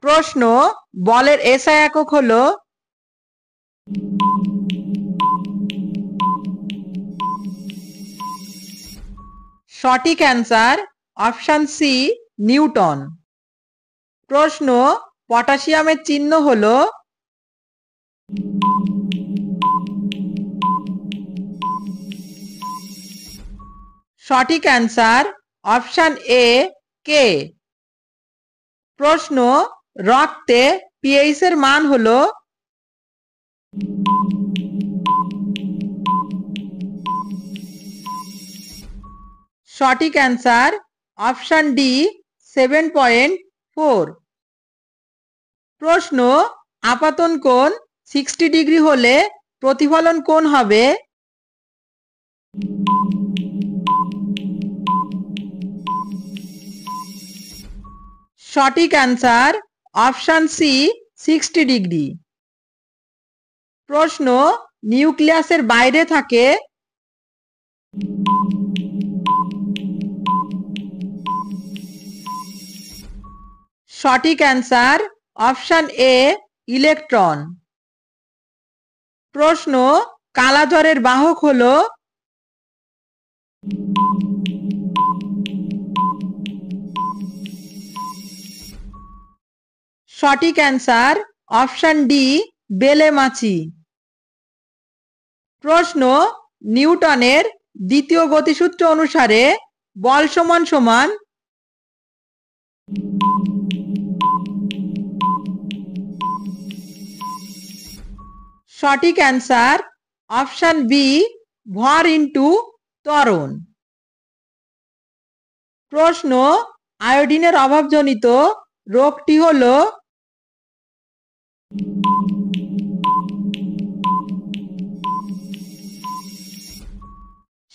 প্রশ্ন, বলের এসআই একক হলো সঠিক অ্যান্সার অপশন সি নিউটন। প্রশ্ন, পটাশিয়ামের চিহ্ন হলো সঠিক অ্যান্সার অপশন এ কে। প্রশ্ন, রক্তে পিএইচ এর মান হলো সঠিক অ্যান্সার অপশন ডি 7.4। প্রশ্ন, আপাতন কোণ 60 ডিগ্রি হলে প্রতিফলন কোণ হবে সঠিক অ্যান্সার অপশন সি 60 ডিগ্রি। প্রশ্ন, নিউক্লিয়াসের বাইরে থাকে সঠিক অ্যান্সার অপশন এ ইলেকট্রন। প্রশ্ন, কালাজ্বরের বাহক হলো সঠিক অ্যান্সার অপশন ডি বেলে মাছি। প্রশ্ন, নিউটনের দ্বিতীয় গতিসূত্র অনুসারে বল সমান সমান সঠিক অ্যান্সার অপশন বি ভর ইন্টু ত্বরণ। প্রশ্ন, আয়োডিনের অভাবজনিত রোগটি হলো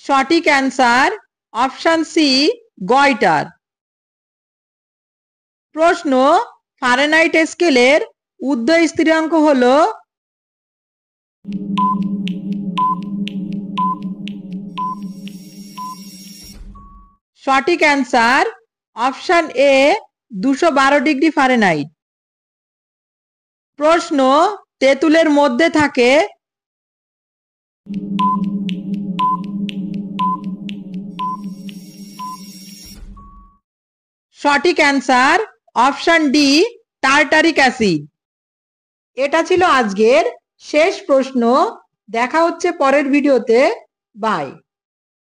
সঠিক অ্যান্সার অপশন সি গয়টার। প্রশ্ন, ফারেনহাইট স্কেলের ঊর্ধ্ব স্থিরাঙ্ক হলো সঠিক answer option A 212 degree Fahrenheit. প্রশ্ন, তেঁতুলের মধ্যে থাকে সঠিক answer option D tartaric acid. এটা ছিল আজকের শেষ প্রশ্ন। দেখা হচ্ছে পরের ভিডিওতে। বাই।